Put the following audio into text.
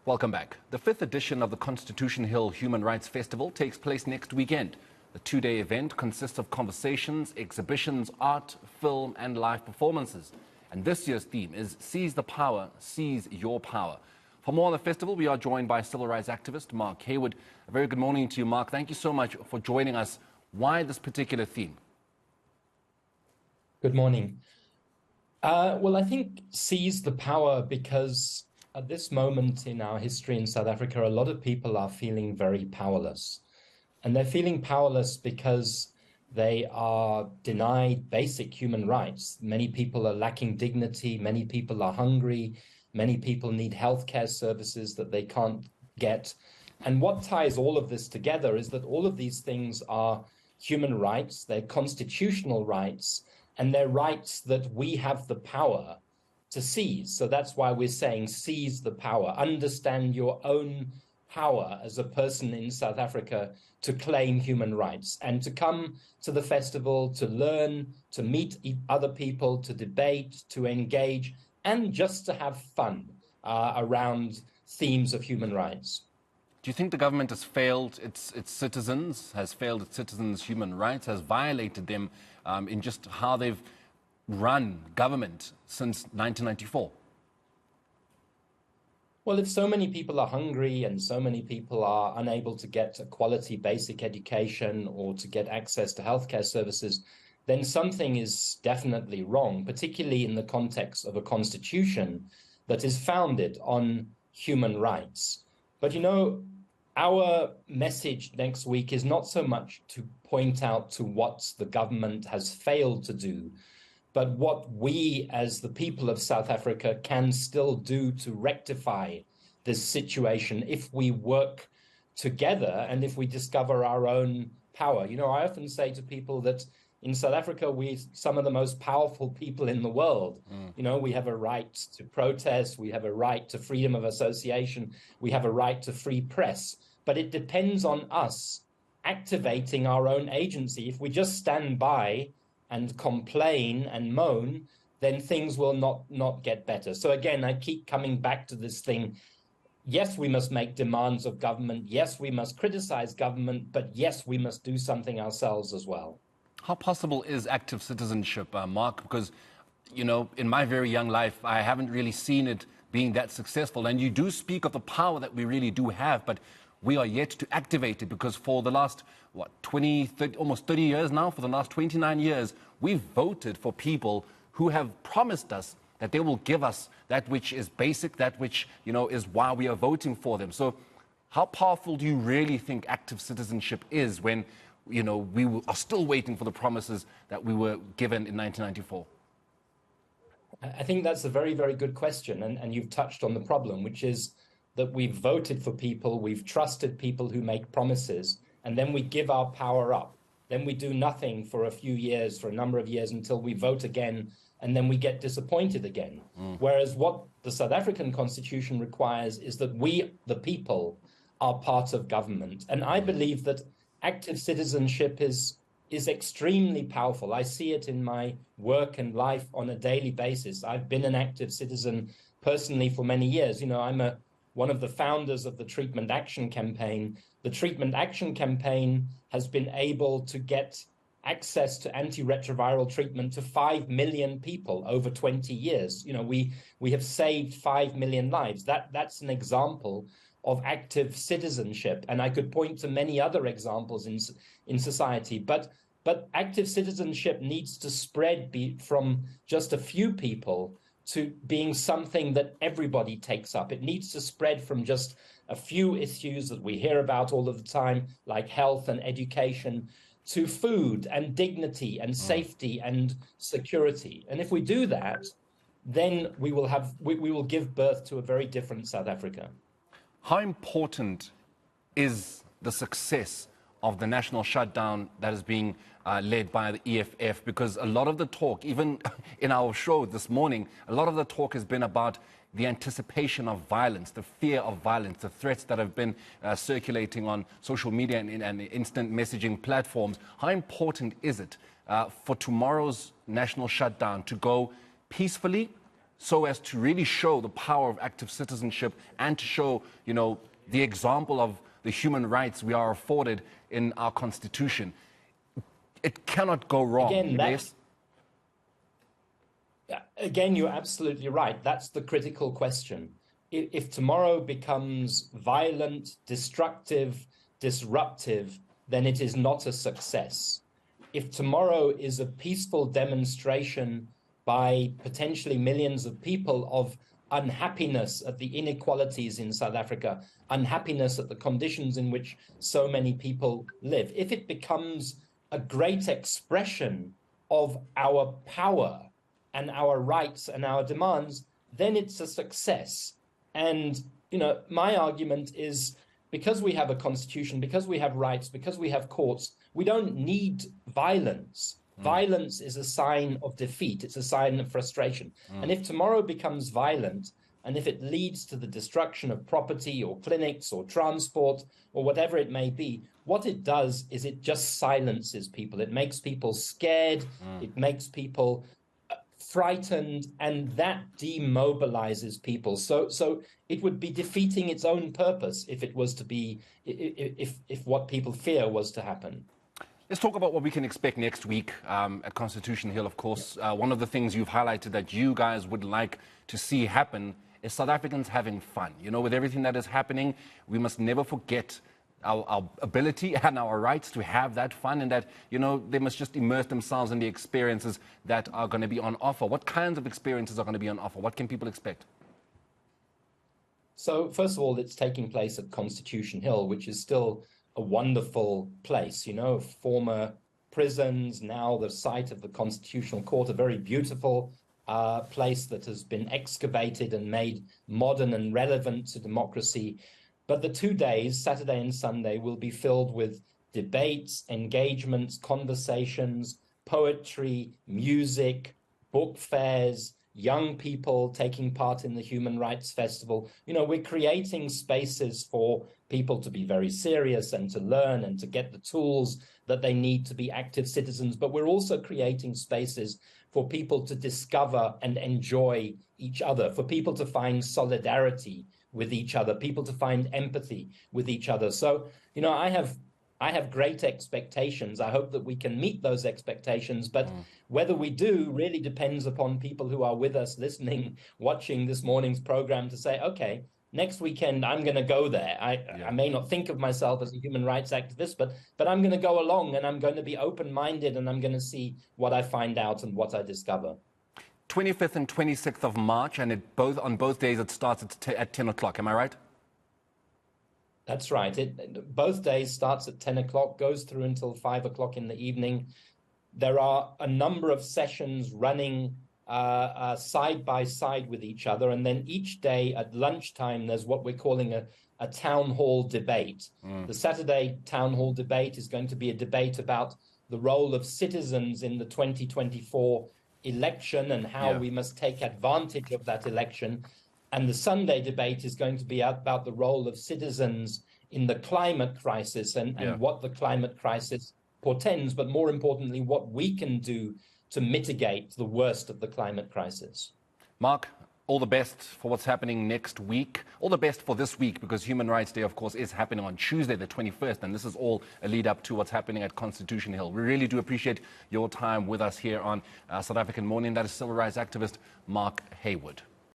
Welcome back. The fifth edition of the Constitution Hill Human Rights Festival takes place next weekend. The two-day event consists of conversations, exhibitions, art, film and live performances. And this year's theme is Seize the Power, Seize Your Power. For more on the festival, we are joined by civil rights activist Mark Heywood. A very good morning to you, Mark. Thank you so much for joining us. Why this particular theme? Good morning. Well, I think seize the power because at this moment in our history in South Africa, a lot of people are feeling very powerless. And they're feeling powerless because they are denied basic human rights. Many people are lacking dignity. Many people are hungry. Many people need healthcare services that they can't get. And what ties all of this together is that all of these things are human rights, they're constitutional rights, and they're rights that we have the power to seize. So that's why we're saying seize the power. Understand your own power as a person in South Africa to claim human rights and to come to the festival, to learn, to meet other people, to debate, to engage, and just to have fun around themes of human rights. Do you think the government has failed its citizens, has failed its citizens' human rights, has violated them in just how they've run government since 1994? Well, if so many people are hungry and so many people are unable to get a quality basic education or to get access to healthcare services, then something is definitely wrong, particularly in the context of a constitution that is founded on human rights. But you know, our message next week is not so much to point out to what the government has failed to do, but what we as the people of South Africa can still do to rectify this situation if we work together and if we discover our own power. You know, I often say to people that in South Africa, we're some of the most powerful people in the world. You know, we have a right to protest, we have a right to freedom of association, we have a right to free press, but it depends on us activating our own agency. If we just stand by and complain and moan, then things will not get better. So again, I keep coming back to this thing. Yes, we must make demands of government. Yes, we must criticize government, but yes, we must do something ourselves as well. How possible is active citizenship, Mark? Because, you know, in my very young life, I haven't really seen it being that successful. And you do speak of the power that we really do have, but we are yet to activate it because for the last, 30, almost 30 years now, for the last 29 years, we've voted for people who have promised us that they will give us that which is basic, that which, you know, is why we are voting for them. So how powerful do you really think active citizenship is when, you know, we are still waiting for the promises that we were given in 1994? I think that's a very, very good question. And you've touched on the problem, which is that we've voted for people, we've trusted people who make promises, and then we give our power up. Then we do nothing for a few years, for a number of years, until we vote again, and then we get disappointed again. Whereas what the South African Constitution requires is that we, the people, are part of government. And I believe that active citizenship is extremely powerful. I see it in my work and life on a daily basis. I've been an active citizen personally for many years. You know, I'm one of the founders of the Treatment Action Campaign. The Treatment Action Campaign has been able to get access to antiretroviral treatment to 5 million people over 20 years. You know, we have saved 5 million lives. That's an example of active citizenship. And I could point to many other examples in society. But active citizenship needs to spread from just a few people to being something that everybody takes up. It needs to spread from just a few issues that we hear about all of the time, like health and education, to food and dignity and safety and security. And if we do that, then we will give birth to a very different South Africa. How important is the success of the national shutdown that is being led by the EFF? Because a lot of the talk, even in our show this morning, a lot of the talk has been about the anticipation of violence, the fear of violence, the threats that have been circulating on social media and instant messaging platforms. How important is it for tomorrow's national shutdown to go peacefully so as to really show the power of active citizenship and to show, the example of the human rights we are afforded in our Constitution. It cannot go wrong. Again, you're absolutely right. That's the critical question. If tomorrow becomes violent, destructive, disruptive, then it is not a success. If tomorrow is a peaceful demonstration by potentially millions of people of unhappiness at the inequalities in South Africa, unhappiness at the conditions in which so many people live, if it becomes a great expression of our power and our rights and our demands, then it's a success. And, my argument is, because we have a constitution, because we have rights, because we have courts, we don't need violence. Violence is a sign of defeat. It's a sign of frustration. And if tomorrow becomes violent, and if it leads to the destruction of property or clinics or transport or whatever it may be, what it does is it just silences people. It makes people scared. It makes people frightened, and that demobilizes people. So it would be defeating its own purpose if it was to be, if what people fear was to happen. Let's talk about what we can expect next week at Constitution Hill, of course. One of the things you've highlighted that you guys would like to see happen is South Africans having fun. With everything that is happening, we must never forget our ability and our rights to have that fun, and that, they must just immerse themselves in the experiences that are going to be on offer. What kinds of experiences are going to be on offer? What can people expect? So, first of all, it's taking place at Constitution Hill, which is still a wonderful place, former prisons, now the site of the Constitutional Court, a very beautiful place that has been excavated and made modern and relevant to democracy. But the 2 days, Saturday and Sunday, will be filled with debates, engagements, conversations, poetry, music, book fairs, young people taking part in the Human Rights Festival. We're creating spaces for people to be very serious and to learn and to get the tools that they need to be active citizens. But we're also creating spaces for people to discover and enjoy each other, for people to find solidarity with each other, people to find empathy with each other. So, I have great expectations. I hope that we can meet those expectations, but whether we do really depends upon people who are with us listening, watching this morning's program, to say, okay, next weekend I'm going to go there. I may not think of myself as a human rights activist, but I'm going to go along, and I'm going to be open-minded, and I'm going to see what I find out and what I discover. 25th and 26th of March, and on both days it starts at 10 o'clock. Am I right? That's right. Both days starts at 10 o'clock, goes through until 5 o'clock in the evening. There are a number of sessions running side by side with each other. And then each day at lunchtime, there's what we're calling a town hall debate. The Saturday town hall debate is going to be a debate about the role of citizens in the 2024 election and how we must take advantage of that election. And the Sunday debate is going to be about the role of citizens in the climate crisis and what the climate crisis portends, but more importantly, what we can do to mitigate the worst of the climate crisis. Mark, all the best for what's happening next week. All the best for this week, because Human Rights Day, of course, is happening on Tuesday, the 21st, and this is all a lead up to what's happening at Constitution Hill. We really do appreciate your time with us here on South African Morning. That is civil rights activist Mark Heywood.